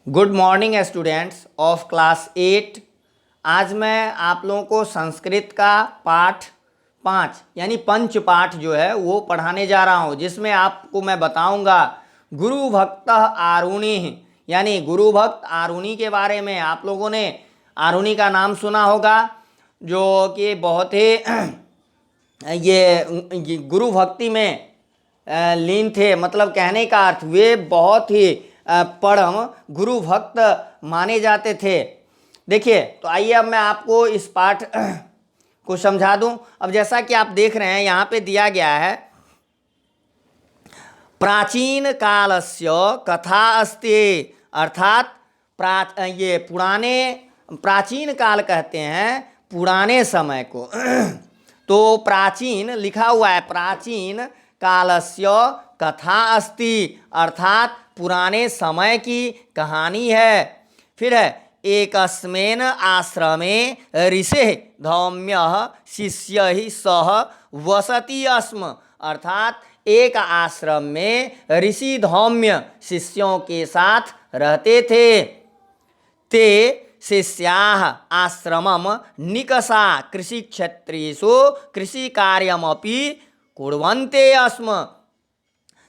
Good morning students of class 8। आज मैं आप लोगों को संस्कृत का पाठ 5 यानी पंच पाठ जो है वो पढ़ाने जा रहा हूँ, जिसमें आपको मैं बताऊंगा गुरु भक्त आरुणि यानी गुरु भक्त आरुणि के बारे में। आप लोगों ने आरुणि का नाम सुना होगा, जो कि बहुत ही ये गुरु भक्ति में लीन थे। मतलब कहने का अर्थ वे बहुत ही परम गुरु भक्त माने जाते थे। देखिए, तो आइए अब मैं आपको इस पाठ को समझा दूं। अब जैसा कि आप देख रहे हैं यहाँ पे दिया गया है, प्राचीन कालस्य कथा अस्ति, अर्थात ये पुराने, प्राचीन काल कहते हैं पुराने समय को। तो प्राचीन लिखा हुआ है, प्राचीन कालस्य कथा अस्ति, अर्थात पुराने समय की कहानी है। फिर है एकस्मिन् आश्रमे ऋषिः धौम्यः शिष्यैः सह वसति स्म, अर्थात एक आश्रम में ऋषि धौम्य शिष्यों के साथ रहते थे। ते शिष्याः आश्रमं निकषा कृषिक्षेत्रेषु कृषिकार्यमपि कुर्वन्ते स्म।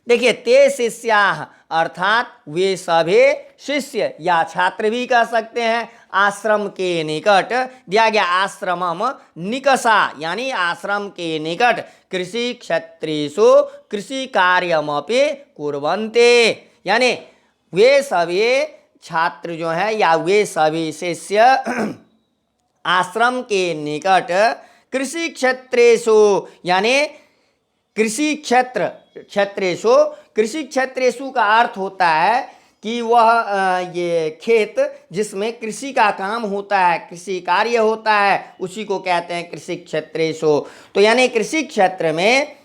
देखिए, ते शिष्याः अर्थात वे सभी शिष्य या छात्र भी कह सकते हैं, आश्रम के निकट दिया गया आश्रमम निकषा यानी आश्रम के निकट कृषि क्षेत्रेषु कृषि कार्यमपि कुर्वन्ते, यानी वे सभी छात्र जो हैं या वे सभी शिष्य आश्रम के निकट कृषि क्षेत्रेषु यानी कृषि क्षेत्रेषु, कृषि क्षेत्रेषु का अर्थ होता है कि वह ये खेत जिसमें कृषि का काम होता है, कृषि कार्य होता है, उसी को कहते हैं कृषि क्षेत्रेषु। तो यानी कृषि क्षेत्र में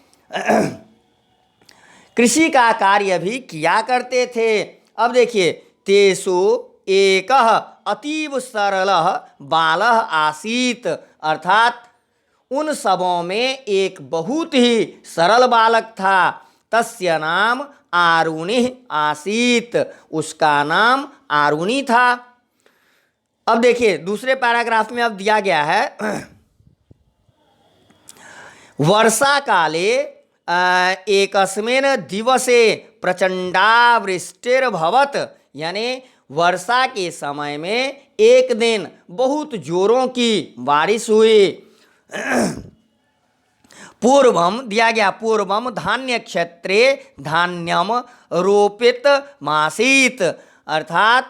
कृषि का कार्य भी किया करते थे। अब देखिए, तेषु एकः अतीव सरलः बालः आसीत्, अर्थात उन सबों में एक बहुत ही सरल बालक था। तस्य नाम आरुणि आसीत, उसका नाम आरुणि था। अब देखिए दूसरे पैराग्राफ में अब दिया गया है, वर्षा काले एकस्मिन् दिवसे प्रचंडा वृष्टिर्भवत्, यानी वर्षा के समय में एक दिन बहुत जोरों की बारिश हुई। पूर्वम दिया गया, पूर्वम धान्य क्षेत्रे धान्यम रोपित मासीत, अर्थात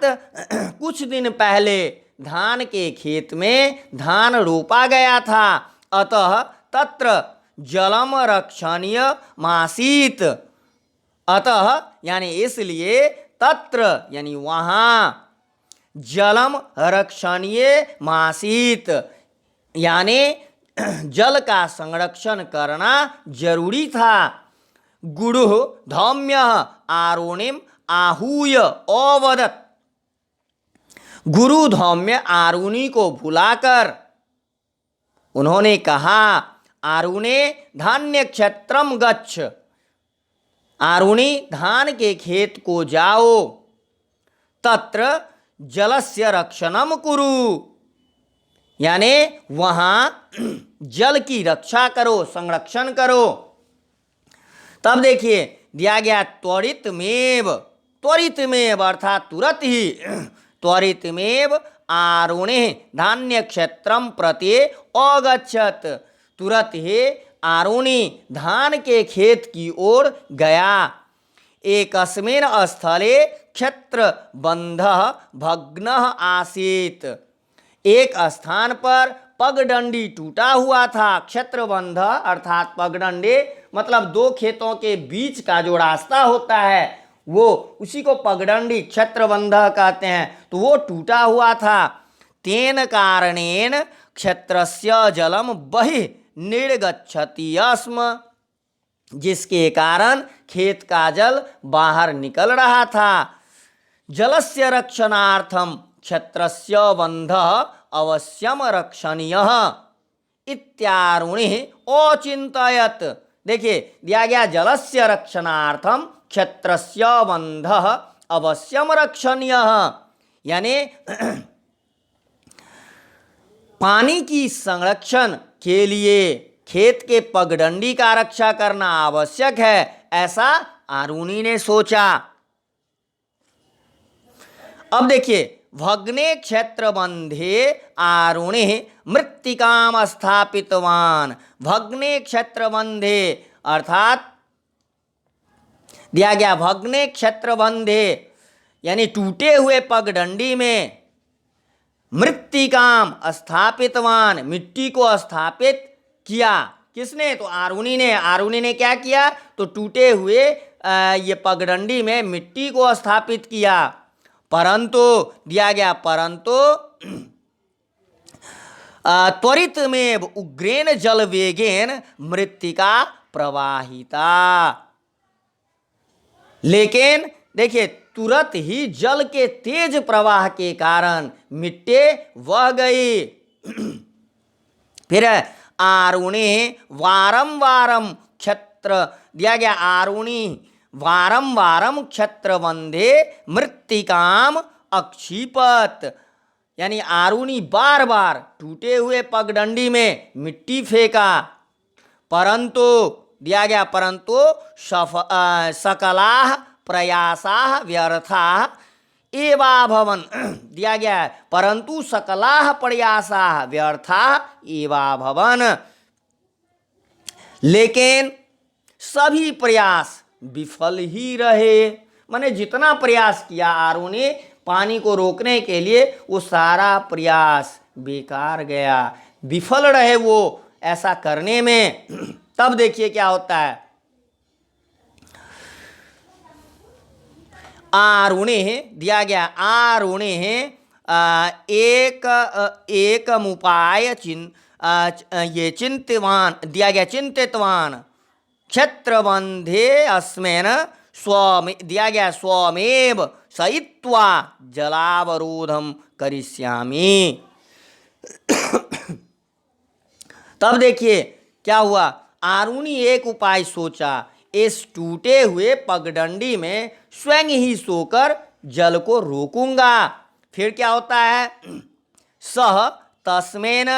कुछ दिन पहले धान के खेत में धान रोपा गया था। अतः तत्र जलम रक्षणीय मासीत, अतः यानी इसलिए, तत्र यानी वहाँ, जलम रक्षणीय मासीत यानी जल का संरक्षण करना जरूरी था। गुरु धौम्य आरुणिम आहूय अवदत्, गुरु धौम्य आरुणि को बुलाकर उन्होंने कहा, आरुणे धान्य क्षेत्रम गच्छ, आरुणि धान के खेत को जाओ, तत्र जलस्य रक्षणम कुरु, यानी वहाँ जल की रक्षा करो, संरक्षण करो। तब देखिए दिया गया त्वरितमेव, त्वरितमेव अर्थात तुरंत ही, त्वरितमेव आरुणि धान्य क्षेत्रम प्रति अगच्छत, तुरंत ही आरुणि धान के खेत की ओर गया। एकस्मिन् स्थले क्षेत्र बंधः भग्नः आसीत्, एक स्थान पर पगडंडी टूटा हुआ था। क्षेत्रबंध अर्थात पगडंडी मतलब दो खेतों के बीच का जो रास्ता होता है वो, उसी को पगडंडी क्षेत्रबंध कहते हैं। तो वो टूटा हुआ था। तेन कारणेन क्षेत्रस्य जलम बहिः निर्गच्छति स्म, जिसके कारण खेत का जल बाहर निकल रहा था। जलस्य रक्षणार्थम क्षेत्रस्य बंधः अवश्यम रक्षणीयः इत्यारुणिः अचिन्तयत्। देखिए दिया गया, जलस्य रक्षणार्थम क्षेत्रस्य बंधः अवश्यम रक्षणीयः, यानी पानी की संरक्षण के लिए खेत के पगडंडी का रक्षा करना आवश्यक है, ऐसा आरुणि ने सोचा। अब देखिए, भग्ने क्षेत्र बंधे आरुणि मृत्तिकाम स्थापितवान। भग्ने क्षेत्र बंधे अर्थात दिया गया भग्ने क्षेत्र बंधे यानी टूटे हुए पगडंडी में मृत्तिकाम स्थापितवान, मिट्टी को स्थापित किया। किसने? तो आरुणि ने। आरुणि ने क्या किया? तो टूटे हुए ये पगडंडी में मिट्टी को स्थापित किया। परंतु दिया गया परंतु त्वरित में उग्रेन जल वेगेन मृत्तिका प्रवाहिता। लेकिन देखिए, तुरंत ही जल के तेज प्रवाह के कारण मिट्टी बह गई। फिर आरुणि वारंवारम क्षेत्र दिया गया आरुणि वारंवारम क्षेत्र बंधे मृत्तिकाम अक्षिपत, यानी आरुणि बार बार टूटे हुए पगडंडी में मिट्टी फेंका। परंतु दिया गया परंतु सकलाः प्रयासाः व्यर्थाः एवाभवन। दिया गया है परंतु सकलाः प्रयासाः व्यर्थाः एवाभवन। लेकिन सभी प्रयास विफल ही रहे। मैंने जितना प्रयास किया आरुणि ने पानी को रोकने के लिए, वो सारा प्रयास बेकार गया, विफल रहे वो ऐसा करने में। तब देखिए क्या होता है। आरुणि दिया गया आरुणि एक उपाय ये चिंतवान दिया गया चिंतितवान क्षेत्रबंधे अस्मेन स्वमे दिया गया स्वमेव सयित्वा जलावरोधम करिष्यामि। तब देखिए क्या हुआ। आरुणि एक उपाय सोचा, इस टूटे हुए पगडंडी में स्वयं ही सोकर जल को रोकूंगा। फिर क्या होता है। सह तस्मेन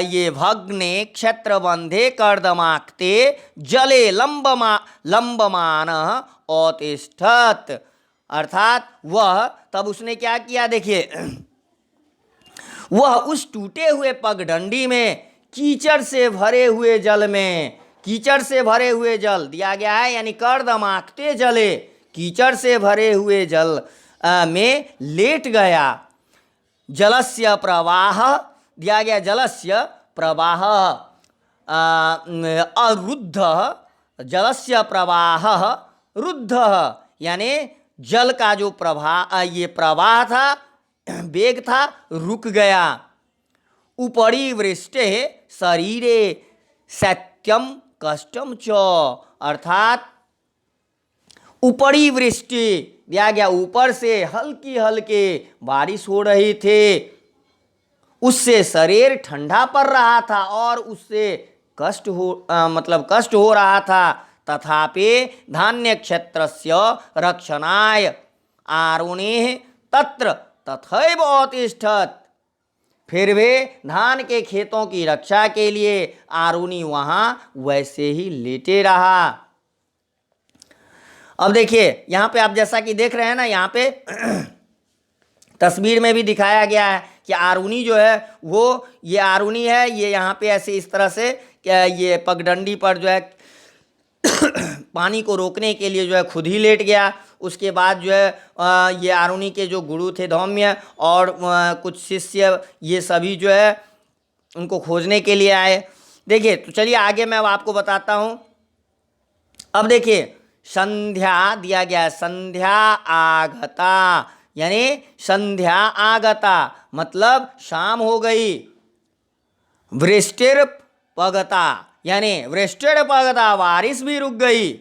ये भग्ने क्षेत्रबंधे कर्दमाक्ते जले लंबमान औतिष्ठत। अर्थात वह तब उसने क्या किया। देखिए, वह उस टूटे हुए पगडंडी में कीचड़ से भरे हुए जल में, कीचड़ से भरे हुए जल दिया गया है, यानी कर्दमाक्ते जले, कीचड़ से भरे हुए जल में लेट गया। जलस्य प्रवाह दिया गया जलस्य प्रवाह अरुद्ध, जलस्य प्रवाह रुद्ध, यानी जल का जो प्रवाह ये प्रवाह था, वेग था, रुक गया। उपरि वृष्टे शरीरे सत्यम कष्टम च, अर्थात उपरी वृष्टि दिया गया, ऊपर से हल्की हल्की बारिश हो रही थी, उससे शरीर ठंडा पड़ रहा था और उससे कष्ट हो रहा था। तथापि धान्य क्षेत्रस्य रक्षणाय आरुणि तत्र तथैव औतिष्ठत। फिर भी धान के खेतों की रक्षा के लिए आरुणि वहां वैसे ही लेटे रहा। अब देखिए यहाँ पे आप जैसा कि देख रहे हैं ना, यहाँ पे तस्वीर में भी दिखाया गया है कि आरुणि जो है वो ये आरुणि है, ये यहाँ पे ऐसे इस तरह से क्या ये पगडंडी पर जो है पानी को रोकने के लिए जो है खुद ही लेट गया। उसके बाद जो है ये आरुणि के जो गुरु थे धौम्य और कुछ शिष्य, ये सभी जो है उनको खोजने के लिए आए। देखिए तो चलिए आगे मैं अब आपको बताता हूँ। अब देखिए संध्या दिया गया है, संध्या आगता, यानी संध्या आगता मतलब शाम हो गई। वृष्टिर पगता यानी वृष्टिर पगता, बारिश भी रुक गई।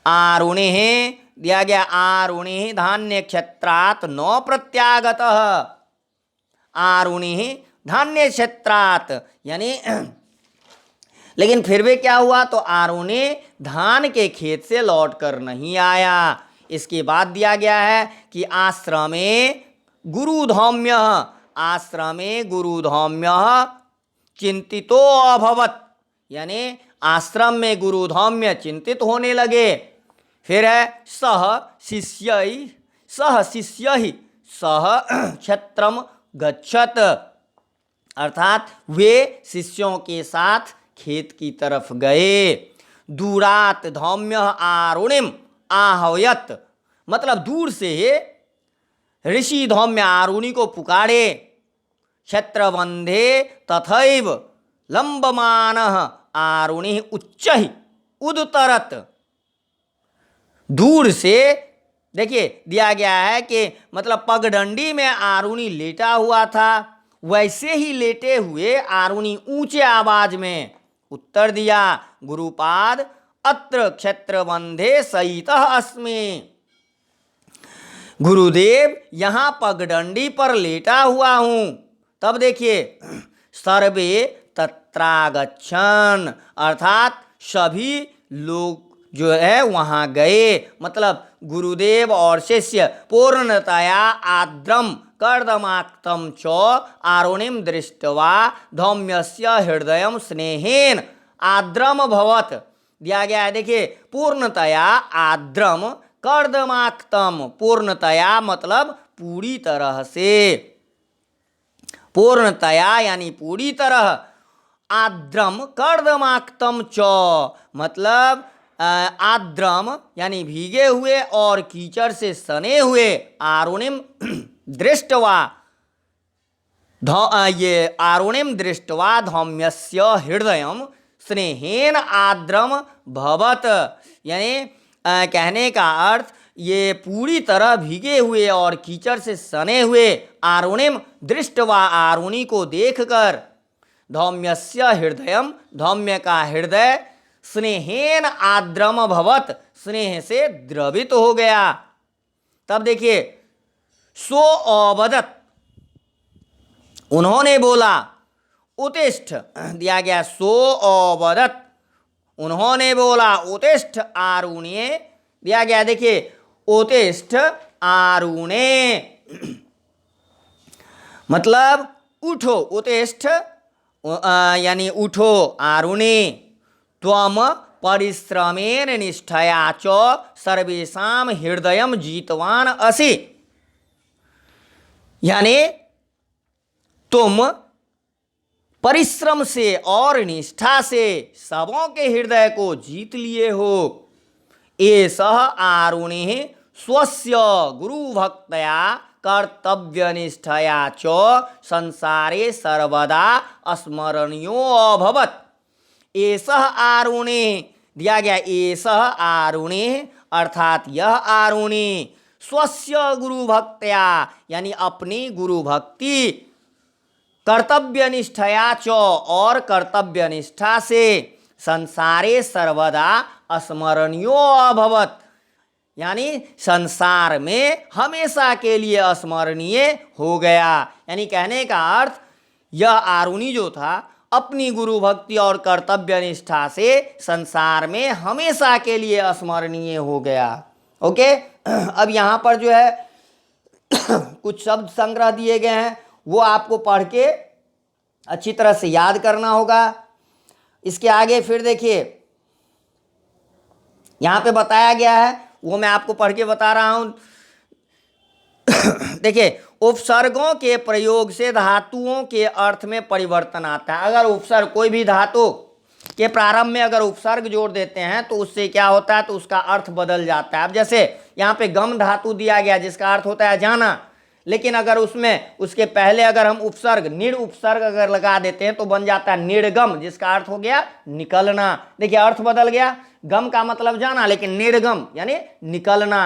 आरुणि दिया गया आरुणि धान्य क्षेत्रात् न प्रत्यागतः। आरुणि धान्य क्षेत्रात् यानी लेकिन फिर भी क्या हुआ, तो आरुणि धान के खेत से लौट कर नहीं आया। इसके बाद दिया गया है कि आश्रमे गुरुधौम्य, आश्रमे गुरुधौम्य चिंतितो अभवत, यानी आश्रम में गुरुधौम्य चिंतित होने लगे। फिर है सह शिष्य सह क्षेत्रम गच्छत, अर्थात वे शिष्यों के साथ खेत की तरफ गए। दूरात धौम्य आरुणिम आहवयत, मतलब दूर से ऋषि धौम्य आरुणि को पुकारे। क्षेत्रबंधे तथैव लंबमान आरुणि उच्चहि उदतरत, दूर से देखिए दिया गया है कि मतलब पगडंडी में आरुणि लेटा हुआ था, वैसे ही लेटे हुए आरुणि ऊंचे आवाज में उत्तर दिया, गुरुपाद अत्र क्षेत्रबंधे सहितः अस्मि, गुरुदेव यहाँ पगडंडी पर लेटा हुआ हूं। तब देखिए सर्वे तत्रागच्छन्, अर्थात सभी लोग जो है वहां गए, मतलब गुरुदेव और शिष्य पूर्णतया आद्रम कर्दमाक्तम च आरुणिम दृष्ट्वा धौम्यस्य हृदयम स्नेहेन आद्रम भवत, दिया गया है। देखिए पूर्णतया आद्रम कर्दमाक्तम, पूर्णतया मतलब पूरी तरह से, पूर्णतया यानी पूरी तरह, आद्रम कर्दमाक्तम च मतलब आद्रम यानी भीगे हुए और कीचड़ से सने हुए, आरुणिम दृष्टवा ये आरुणिम दृष्टवा धौम्यस्य हृदयम स्नेहेन आद्रम भवत, यानी कहने का अर्थ ये पूरी तरह भीगे हुए और कीचड़ से सने हुए आरुणिम दृष्टवा आरुणि को देखकर, धौम्यस्य हृदयम धौम्य का हृदय स्नेहेन आद्रम भवत स्नेह से द्रवित हो गया। तब देखिए सो अवदत उन्होंने बोला, उत्तिष्ठ दिया गया सो अवदत उन्होंने बोला, उत्तिष्ठ आरुणे दिया गया, देखिए उत्तिष्ठ आरुणे मतलब उठो, उत्तिष्ठ यानी उठो आरुणे, त्वम परिश्रमेण निष्ठया च सर्वेषां हृदयम जीतवान असि, यानी तुम परिश्रम से और निष्ठा से सबों के हृदय को जीत लिए हो। एषः आरुणिः स्वस्य गुरुभक्तया कर्तव्यनिष्ठया च संसारे सर्वदा स्मरणीयो अभवत्। एषः आरुणिः दिया गया, एषः आरुणिः अर्थात यह आरुणि स्वस्य गुरुभक्तया यानी अपनी गुरु भक्ति, कर्तव्यनिष्ठया च और कर्तव्यनिष्ठा से, संसारे सर्वदा स्मरणीयो अभवत् यानी संसार में हमेशा के लिए स्मरणीय हो गया। यानी कहने का अर्थ यह आरुणि जो था अपनी गुरु भक्ति और कर्तव्य निष्ठा से संसार में हमेशा के लिए स्मरणीय हो गया। ओके, अब यहाँ पर जो है कुछ शब्द संग्रह दिए गए हैं, वो आपको पढ़ के अच्छी तरह से याद करना होगा। इसके आगे फिर देखिए यहाँ पे बताया गया है, वो मैं आपको पढ़ के बता रहा हूँ। देखिए उपसर्गों के प्रयोग से धातुओं के अर्थ में परिवर्तन आता है। अगर उपसर्ग कोई भी धातु के प्रारंभ में अगर उपसर्ग जोड़ देते हैं तो उससे क्या होता है, तो उसका अर्थ बदल जाता है। अब जैसे यहाँ पे गम धातु दिया गया जिसका अर्थ होता है जाना, लेकिन अगर उसमें उसके पहले अगर हम उपसर्ग निड़ उपसर्ग अगर लगा देते हैं तो बन जाता है निर्गम, जिसका अर्थ हो गया निकलना। देखिए अर्थ बदल गया, गम का मतलब जाना लेकिन निर्गम यानी निकलना।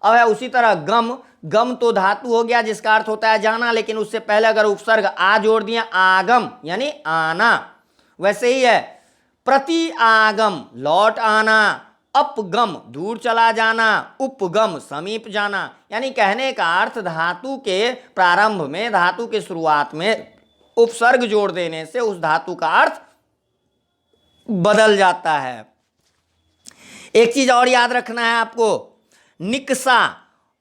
अब है उसी तरह गम, गम तो धातु हो गया जिसका अर्थ होता है जाना, लेकिन उससे पहले अगर उपसर्ग आ जोड़ दिया आगम यानी आना। वैसे ही है प्रति आगम लौट आना, अपगम दूर चला जाना, उपगम समीप जाना। यानी कहने का अर्थ धातु के प्रारंभ में, धातु के शुरुआत में उपसर्ग जोड़ देने से उस धातु का अर्थ बदल जाता है। एक चीज और याद रखना है आपको, निक्सा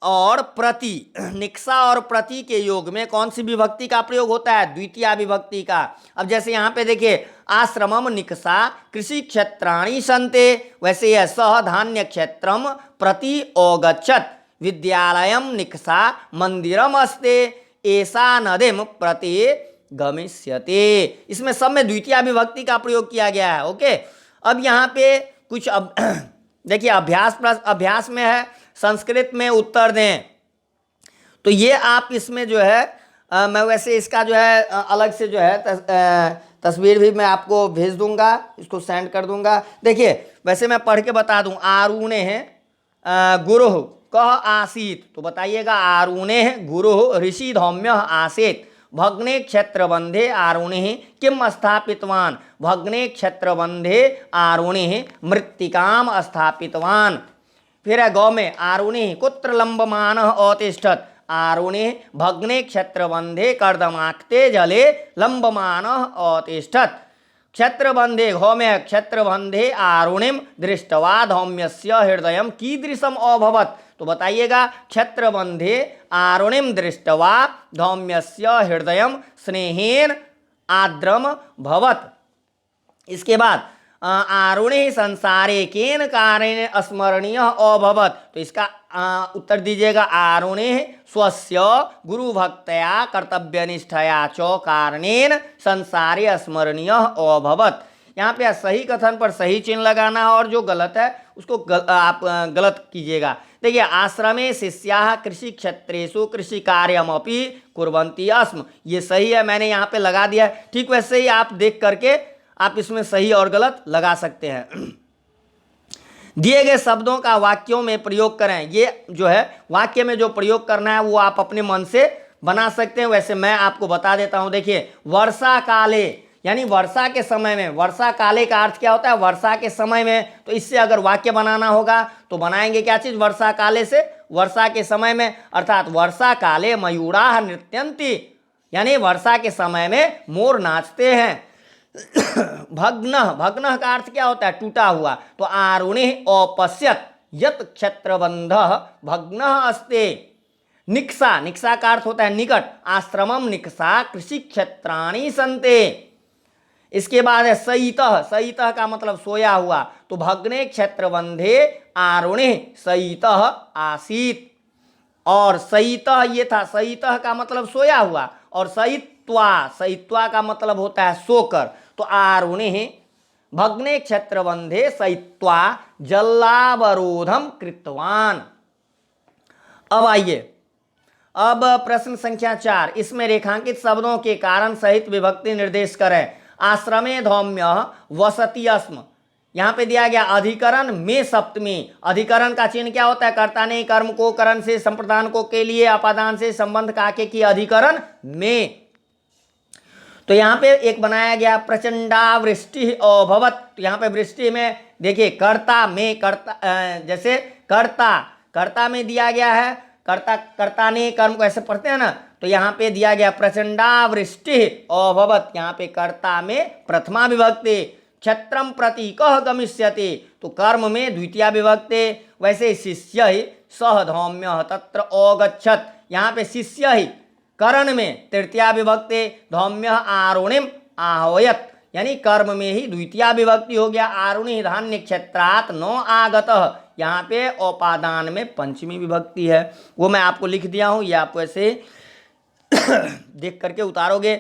और प्रति, निक्सा और प्रति के योग में कौन सी विभक्ति का प्रयोग होता है? द्वितीया विभक्ति का। अब जैसे यहाँ पे देखिए, आश्रमम निक्सा कृषि क्षेत्राणि सन्ते, वैसे यह सह धान्य क्षेत्रम प्रति औगच्छत, विद्यालयम निक्सा मंदिरम अस्ते, ऐसा नदीम प्रति गमिष्यते। इसमें सब में द्वितीया विभक्ति का प्रयोग किया गया है। ओके, अब यहाँ पे कुछ अब देखिए, अभ्यास में है संस्कृत में उत्तर दें, तो ये आप इसमें जो है मैं वैसे इसका जो है अलग से जो है तस्वीर भी मैं आपको भेज दूंगा, इसको सेंड कर दूंगा। देखिए, वैसे मैं पढ़ के बता दूं, आरुणे है गुरु कह आसीत, तो बताइएगा आरुणे गुरु ऋषि धौम्य आसीत, भग्ने क्षेत्रबंधे आरुणि किम स्थापितवान, भग्ने क्षेत्रबंधे आरुणि मृत्तिकाम स्थापितवान। फिर है गौ में, आरुणि कुत्र लंबमान अतिष्ठत, आरुणि भग्ने क्षेत्रबंधे कर्दमाक्ते जले लंबमान अतिष्ठत, क्षेत्रबंधे घौ में क्षेत्रबंधे आरुणिम दृष्टवा धौम्यस्य हृदय कीदृशम अभवत, तो बताइएगा क्षेत्रबंधे आरुणिम दृष्टवा धौम्यस्य हृदय स्नेहेन आर्द्रम भवत। इसके बाद आरुणि संसारे केन कारेण स्मरणीय अभवत, तो इसका उत्तर दीजिएगा आरुणि स्वस्य गुरुभक्तया कर्तव्यनिष्ठया च कारणेन संसारे स्मरणीय अभवत। यहाँ पे सही कथन पर सही चिन्ह लगाना है और जो गलत है उसको आप गलत कीजिएगा। देखिए, आश्रमे शिष्याः कृषि क्षेत्रेषु कृषि कार्यमपि कुर्वन्ति अस्म, ये सही है, मैंने यहाँ पे लगा दिया है। ठीक वैसे ही आप देख करके आप इसमें सही और गलत लगा सकते हैं। दिए गए शब्दों का वाक्यों में प्रयोग करें। ये जो है वाक्य में जो प्रयोग करना है वो आप अपने मन से बना सकते हैं। वैसे मैं आपको बता देता हूं। देखिए, वर्षा काले यानी वर्षा के समय में, वर्षा काले का अर्थ क्या होता है? वर्षा के समय में। तो इससे अगर वाक्य बनाना होगा तो बनाएंगे क्या चीज? वर्षा काले से वर्षा के समय में, अर्थात वर्षा काले मयूराः नृत्यन्ति, यानी वर्षा के समय में मोर नाचते हैं। भग्न, भग्न का अर्थ क्या होता है? टूटा हुआ। तो आरुणि अपश्यत यत क्षेत्रबंधः भग्नः अस्ते। निक्सा, निक्सा का अर्थ होता है निकट। आश्रमम निक्सा कृषि क्षेत्राणि सन्ते। इसके बाद है सईतः, सईतः का मतलब सोया हुआ। तो भग्ने क्षेत्रबंधे आरुणि सईतः आसीत। और सईतः ये था, सईतः का मतलब सोया हुआ, और सईत्वा, सईत्वा का मतलब होता है सोकर। तो आरुणि भग्ने क्षेत्रबंधे सईत्वा जलावरोधम कृतवान। अब आइए, अब प्रश्न संख्या 4, इसमें रेखांकित शब्दों के कारण सहित विभक्ति निर्देश करें। आश्रमे धौम्य वसति अस्म, यहाँ पे दिया गया अधिकरण में सप्तमी। अधिकरण का चिन्ह क्या होता है? कर्ता ने कर्म को करण से, संप्रदान को के लिए, अपादान से संबंध काके की अधिकरण में। तो यहाँ पे एक बनाया गया प्रचंडा वृष्टि अभवत। तो यहाँ पे वृष्टि में देखिए कर्ता में, कर्ता जैसे कर्ता, कर्ता में दिया गया है, कर्ता, कर्ता ने कर्म को ऐसे पढ़ते हैं ना, तो यहाँ पे दिया गया प्रचंडा वृष्टि अभवत। यहाँ पे कर्ता में प्रथमा विभक्ति। क्षेत्रम प्रति कह गमिष्यति, तो कर्म में द्वितीया विभक्ति। वैसे शिष्य ही सह धौम्य तत्र औगच्छत, यहाँ पे शिष्य ही करण में तृतीया विभक्ति। धौम्य आरुणिम आह्वयत, यानी कर्म में ही द्वितीया विभक्ति हो गया। आरुणि धान्य क्षेत्रात् नो आगतः, यहाँ पे औपादान में पंचमी विभक्ति है, वो मैं आपको लिख दिया हूँ, ये आपको ऐसे देख करके उतारोगे।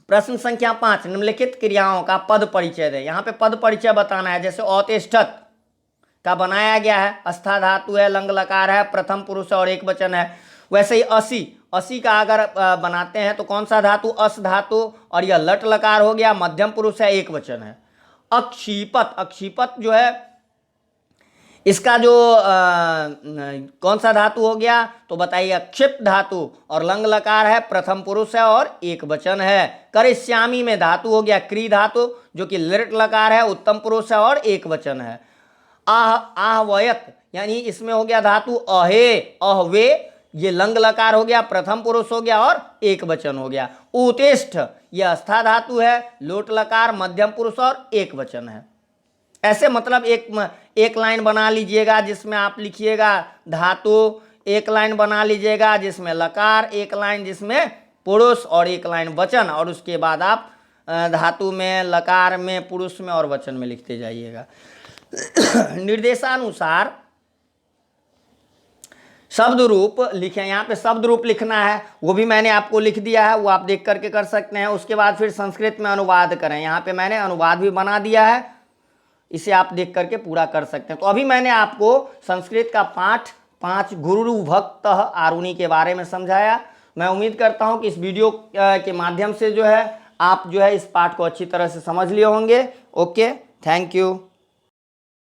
प्रश्न संख्या 5, निम्नलिखित क्रियाओं का पद परिचय दे। यहाँ पे पद परिचय बताना है। जैसे अतिष्ठत का बनाया गया है, अस्था धातु है, लंग लकार है, प्रथम पुरुष और एक वचन है। वैसे ही असी, असी का अगर बनाते हैं तो कौन सा धातु? अस धातु, और यह लट लकार हो गया, मध्यम पुरुष है, एक वचन है। अक्षिपत, अक्षिपत जो है इसका जो कौन सा धातु हो गया? तो बताइए क्षिप्त धातु, और लंग लकार है, प्रथम पुरुष है और एक वचन है। करिष्यामी में धातु हो गया क्री धातु, जो कि लिट लकार है, उत्तम पुरुष है और एक वचन है। आहवयत, यानी इसमें हो गया धातु अहे, अहवे, ये लंग लकार हो गया, प्रथम पुरुष हो गया और एक वचन हो गया। उत्तिष्ठ, यह अस्था धातु है, लोट लकार, मध्यम पुरुष और एक वचन है। ऐसे मतलब एक लाइन बना लीजिएगा जिसमें आप लिखिएगा धातु, एक लाइन बना लीजिएगा जिसमें लकार, एक लाइन जिसमें पुरुष और एक लाइन वचन, और उसके बाद आप धातु में, लकार में, पुरुष में और वचन में लिखते जाइएगा। निर्देशानुसार शब्द रूप लिखें। यहाँ पे शब्द रूप लिखना है, वो भी मैंने आपको लिख दिया है, वो आप देख करके कर सकते हैं। उसके बाद फिर संस्कृत में अनुवाद करें, यहाँ पे मैंने अनुवाद भी बना दिया है, इसे आप देख करके पूरा कर सकते हैं। तो अभी मैंने आपको संस्कृत का पाठ 5 गुरु भक्त आरुणि के बारे में समझाया। मैं उम्मीद करता हूँ कि इस वीडियो के माध्यम से जो है आप जो है इस पाठ को अच्छी तरह से समझ लिए होंगे। Okay, thank you.